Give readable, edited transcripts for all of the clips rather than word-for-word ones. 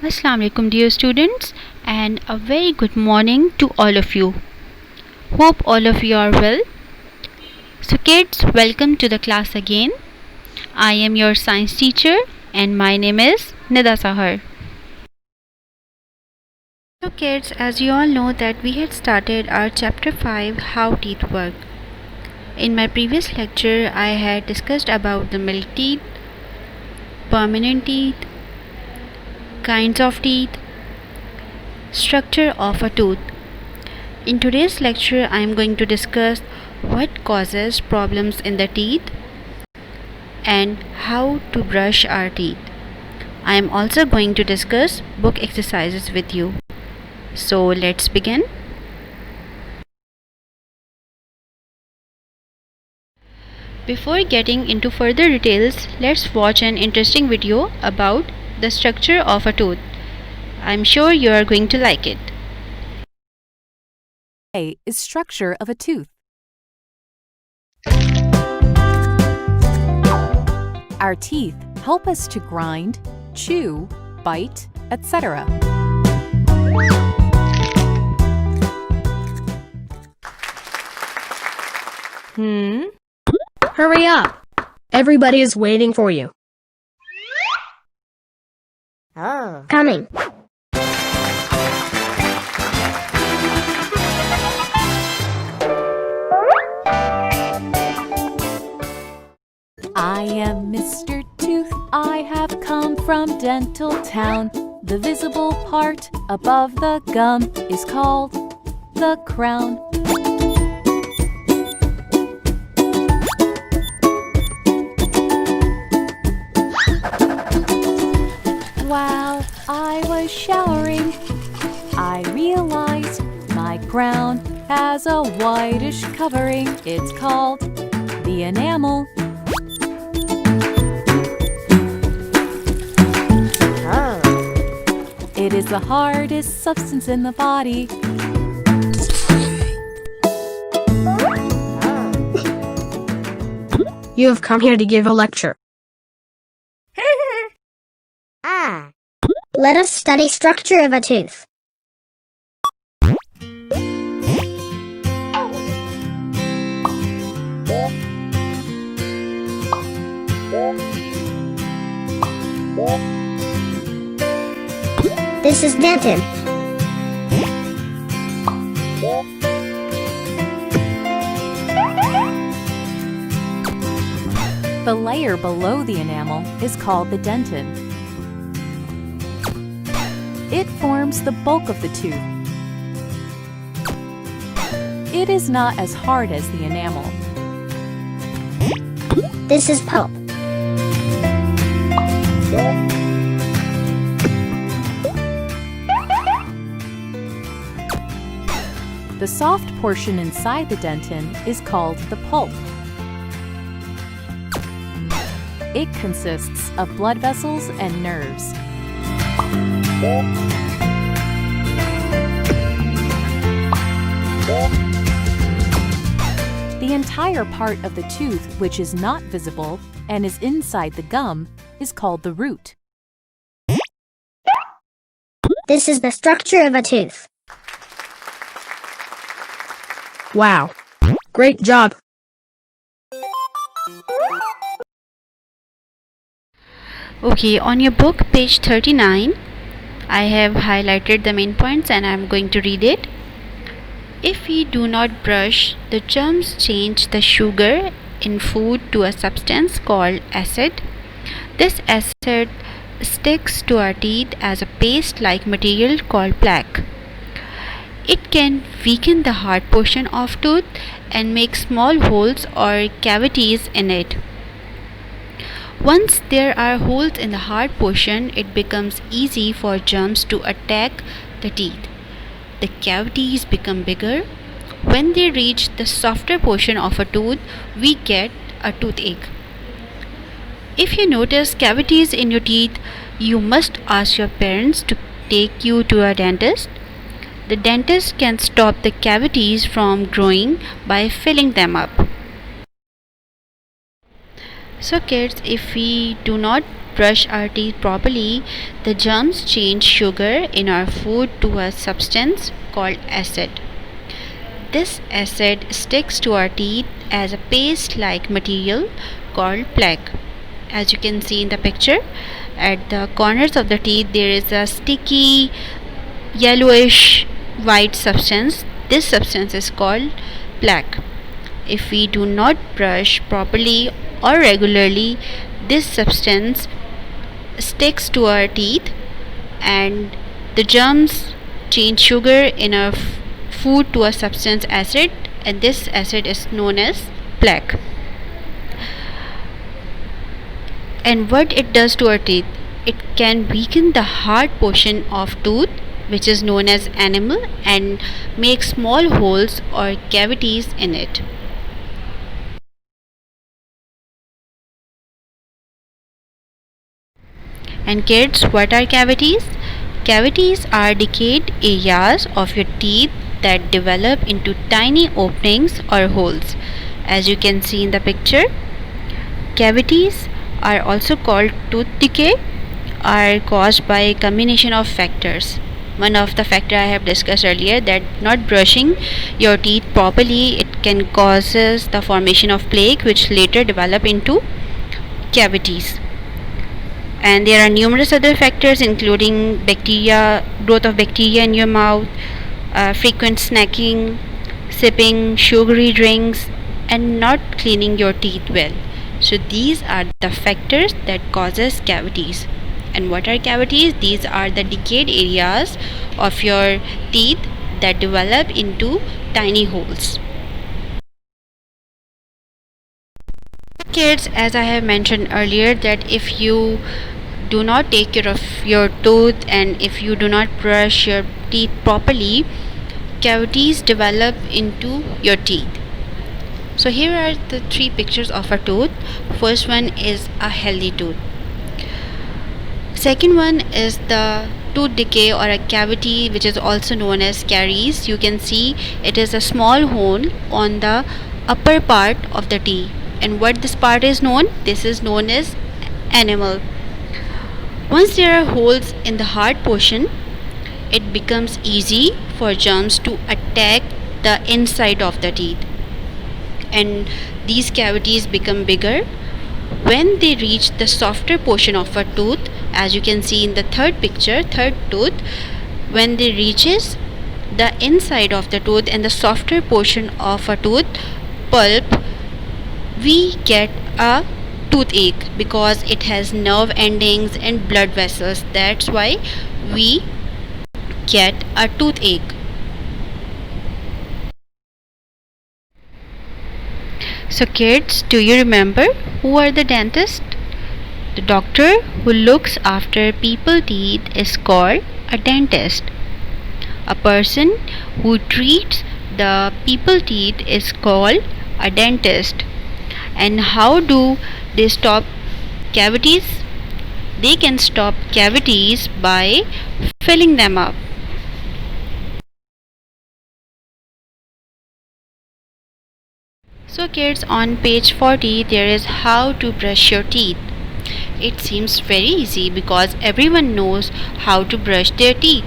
Assalamu alaikum dear students, and a very good morning to all of you. Hope all of you are well. So kids, welcome to the class again. I am your science teacher and my name is Nida Sahar. So kids, as you all know that we had started our chapter 5, how teeth work. In my previous lecture I had discussed about the milk teeth, permanent teeth, kinds of teeth, structure of a tooth. In today's lecture, I am going to discuss what causes problems in the teeth and how to brush our teeth. I am also going to discuss book exercises with you. So let's begin. Before getting into further details, let's watch an interesting video about the structure of a tooth. I'm sure you are going to like it. A is structure of a tooth. Our teeth help us to grind, chew, bite, etc. Hurry up! Everybody is waiting for you. Coming. I am Mr. Tooth. I have come from Dental Town. The visible part above the gum is called the crown. While I was showering, I realized my crown has a whitish covering. It's called the enamel. It is the hardest substance in the body. You have come here to give a lecture. Let us study structure of a tooth. This is dentin. The layer below the enamel is called the dentin. It forms the bulk of the tooth. It is not as hard as the enamel. This is pulp. The soft portion inside the dentin is called the pulp. It consists of blood vessels and nerves. The entire part of the tooth which is not visible and is inside the gum is called the root. This is the structure of a tooth. Wow. Great job. Okay, on your book, page 39, I have highlighted the main points and I am going to read it. If we do not brush, the germs change the sugar in food to a substance called acid. This acid sticks to our teeth as a paste-like material called plaque. It can weaken the hard portion of tooth and make small holes or cavities in it. Once there are holes in the hard portion, it becomes easy for germs to attack the teeth. The cavities become bigger. When they reach the softer portion of a tooth, we get a toothache. If you notice cavities in your teeth, you must ask your parents to take you to a dentist. The dentist can stop the cavities from growing by filling them up. So kids, if we do not brush our teeth properly, the germs change sugar in our food to a substance called acid. This acid sticks to our teeth as a paste-like material called plaque. As you can see in the picture, at the corners of the teeth there is a sticky yellowish white substance. This substance is called plaque. If we do not brush properly or regularly, this substance sticks to our teeth and the germs change sugar in our food to a substance acid, and this acid is known as plaque. And what it does to our teeth, it can weaken the hard portion of tooth, which is known as enamel, and make small holes or cavities in it. And kids, what are cavities? Cavities are decayed areas of your teeth that develop into tiny openings or holes. As you can see in the picture, cavities are also called tooth decay, are caused by a combination of factors. One of the factor I have discussed earlier, that not brushing your teeth properly, it can causes the formation of plaque, which later develop into cavities. And there are numerous other factors including bacteria, growth of bacteria in your mouth, frequent snacking, sipping sugary drinks, and not cleaning your teeth well. So these are the factors that causes cavities. And what are cavities? These are the decayed areas of your teeth that develop into tiny holes. Kids, as I have mentioned earlier, that if you do not take care of your tooth and if you do not brush your teeth properly, cavities develop into your teeth. So here are the three pictures of a tooth. First one is a healthy tooth. Second one is the tooth decay or a cavity, which is also known as caries. You can see it is a small hole on the upper part of the teeth. And what this part is known? This is known as enamel. Once there are holes in the hard portion, it becomes easy for germs to attack the inside of the teeth, and these cavities become bigger when they reach the softer portion of a tooth. As you can see in the third picture, third tooth, when they reaches the inside of the tooth and the softer portion of a tooth pulp, we get a toothache because it has nerve endings and blood vessels. That's why we get a toothache. So kids, do you remember who are the dentists? The doctor who looks after people's teeth is called a dentist. A person who treats the people's teeth is called a dentist. And how do they stop cavities? They can stop cavities by filling them up. So kids, on page 40 there is how to brush your teeth. It seems very easy because everyone knows how to brush their teeth.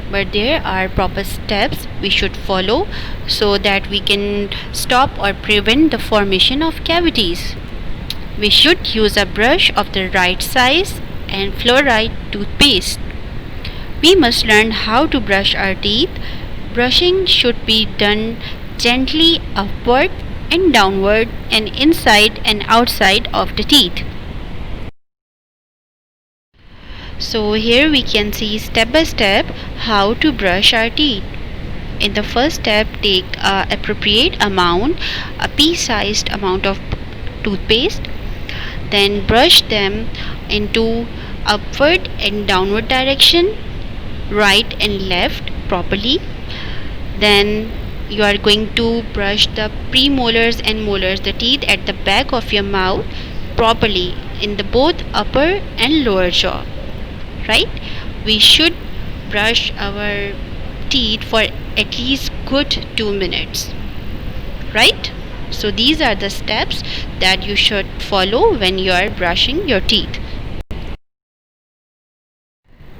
But there are proper steps we should follow so that we can stop or prevent the formation of cavities. We should use a brush of the right size and fluoride toothpaste. We must learn how to brush our teeth. Brushing should be done gently upward and downward and inside and outside of the teeth. So here we can see step by step how to brush our teeth. In the first step, take a appropriate amount, a pea-sized amount of toothpaste. Then brush them into upward and downward direction, right and left properly. Then you are going to brush the premolars and molars, the teeth at the back of your mouth, properly in the both upper and lower jaw. Right? We should brush our teeth for at least good 2 minutes. Right? So these are the steps that you should follow when you are brushing your teeth.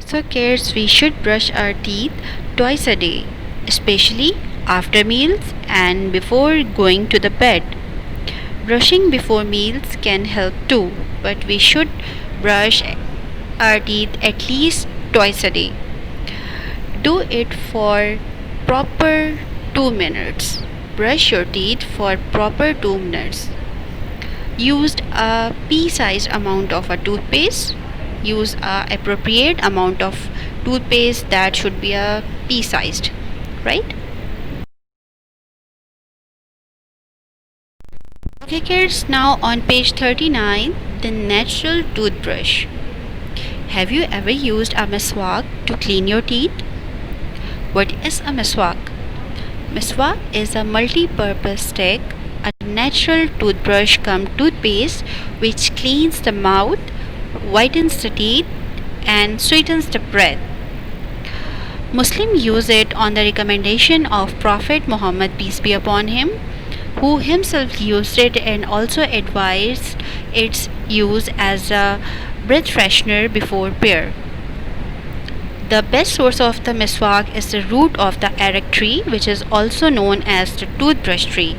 So kids, we should brush our teeth twice a day, especially after meals and before going to the bed. Brushing before meals can help too, but we should brush our teeth at least twice a day. Do it for proper 2 minutes. Brush your teeth for proper 2 minutes. Used a pea-sized amount of a toothpaste. Use a appropriate amount of toothpaste that should be a pea-sized, right? Okay kids, now on page 39, the natural toothbrush. Have you ever used a miswak to clean your teeth? What is a miswak? Miswak is a multi-purpose stick, a natural toothbrush cum toothpaste which cleans the mouth, whitens the teeth, and sweetens the breath. Muslims use it on the recommendation of Prophet Muhammad, peace be upon him, who himself used it and also advised its use as a breath freshener before prayer. The best source of the miswak is the root of the arak tree, which is also known as the toothbrush tree.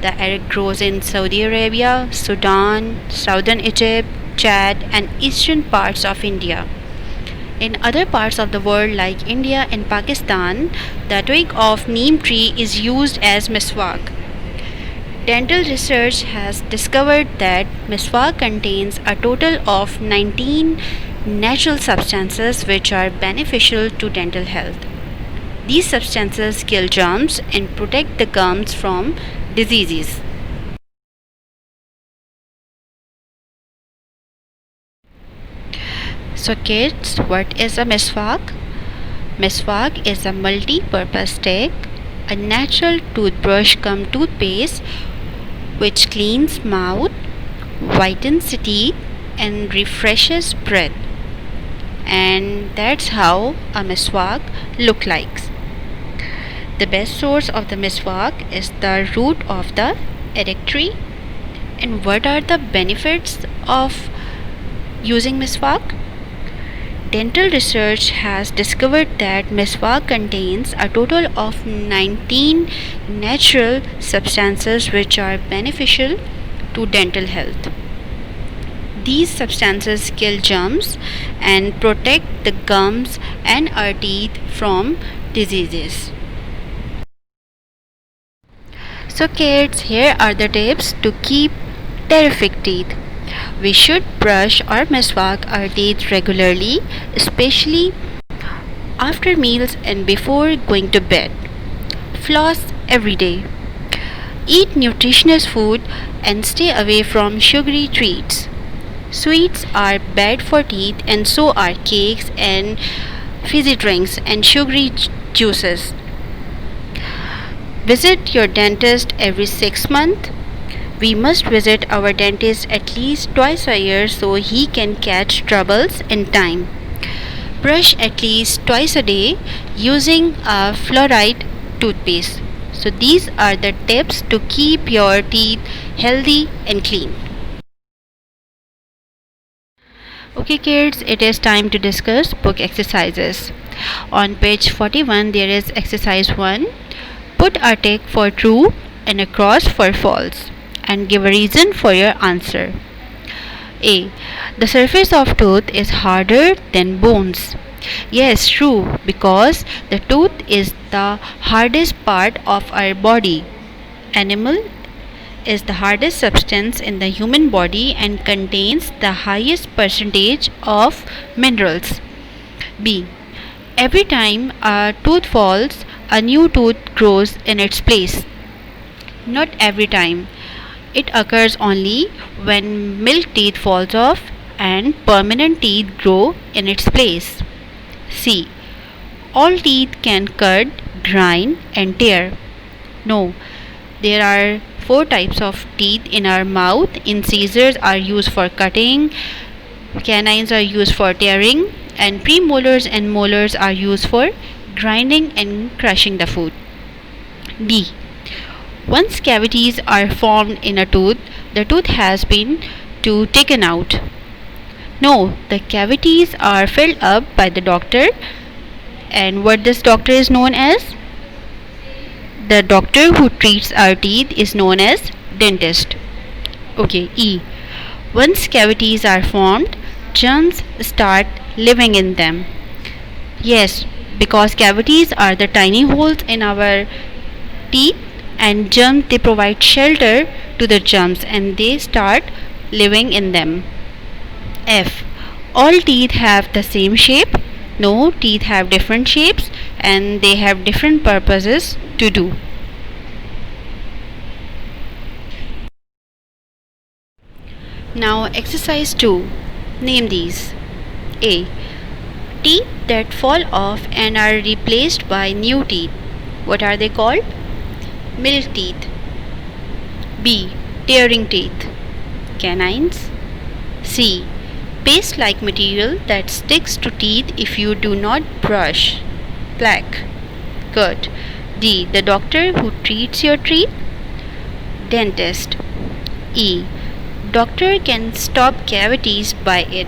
The arak grows in Saudi Arabia, Sudan, southern Egypt, Chad, and eastern parts of India. In other parts of the world like India and Pakistan, the twig of neem tree is used as miswak. Dental research has discovered that miswak contains a total of 19 natural substances which are beneficial to dental health. These substances kill germs and protect the gums from diseases. So kids, what is a miswak? Miswak is a multi-purpose stick, a natural toothbrush cum toothpaste which cleans mouth, whitens teeth, and refreshes breath. And that's how a miswak look like. The best source of the miswak is the root of the arak tree. And what are the benefits of using miswak? Dental research has discovered that miswak contains a total of 19 natural substances which are beneficial to dental health. These substances kill germs and protect the gums and our teeth from diseases. So kids, here are the tips to keep terrific teeth. We should brush or miswak our teeth regularly, especially after meals and before going to bed. Floss every day. Eat nutritious food and stay away from sugary treats. Sweets are bad for teeth and so are cakes and fizzy drinks and sugary juices. Visit your dentist every 6 months. We must visit our dentist at least twice a year so he can catch troubles in time. Brush at least twice a day using a fluoride toothpaste. So these are the tips to keep your teeth healthy and clean. Okay kids, it is time to discuss book exercises. On page 41 there is exercise 1. Put a tick for true and a cross for false and give a reason for your answer. A. The surface of tooth is harder than bones. Yes, true, because the tooth is the hardest part of our body. Animal is the hardest substance in the human body and contains the highest percentage of minerals. B. Every time a tooth falls, a new tooth grows in its place. Not every time. It occurs only when milk teeth falls off and permanent teeth grow in its place. C. All teeth can cut, grind and tear. No, there are 4 types of teeth in our mouth. Incisors are used for cutting, canines are used for tearing, and premolars and molars are used for grinding and crushing the food. D. Once cavities are formed in a tooth, the tooth has been taken out. No, the cavities are filled up by the doctor. And what this doctor is known as? The doctor who treats our teeth is known as dentist. Okay, E. Once cavities are formed, germs start living in them. Yes, because cavities are the tiny holes in our teeth, and germs, they provide shelter to the germs and they start living in them. F. All teeth have the same shape? No, teeth have different shapes and they have different purposes to do. Now exercise 2. Name these. A. Teeth that fall off and are replaced by new teeth. What are they called? Milk teeth. B. Tearing teeth. Canines. C. Paste-like material that sticks to teeth if you do not brush. Plaque. Good. D. The doctor who treats your teeth. Dentist. E. Doctor can stop cavities by it.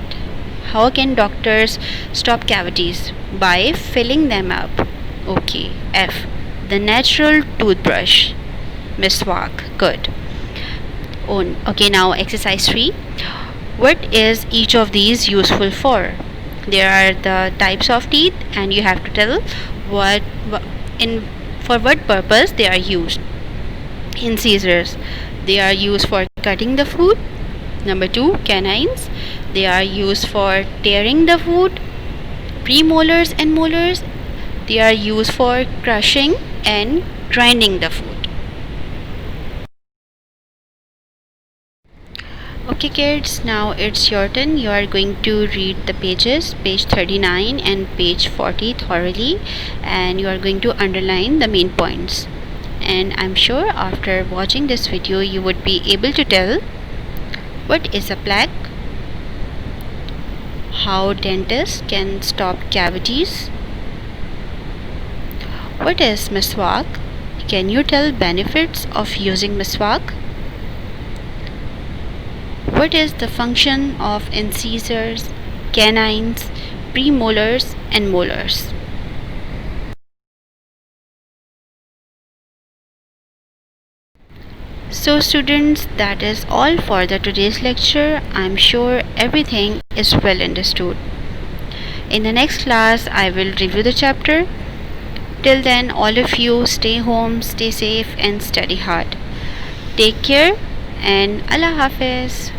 How can doctors stop cavities? By filling them up. Okay. F. The natural toothbrush. Miswak. Good. Okay, now exercise 3. What is each of these useful for? There are the types of teeth and you have to tell for what purpose they are used. Incisors, they are used for cutting the food. Number 2, canines, they are used for tearing the food. Premolars and molars, they are used for crushing and grinding the food. Okay kids, now it's your turn. You are going to read the pages, page 39 and page 40 thoroughly, and you are going to underline the main points. And I'm sure after watching this video you would be able to tell what is a plaque, how dentists can stop cavities, what is miswak, can you tell benefits of using miswak, what is the function of incisors, canines, premolars and molars. So students, that is all for the today's lecture. I'm sure everything is well understood. In the next class, I will review the chapter. Till then, all of you stay home, stay safe and study hard. Take care and Allah Hafiz.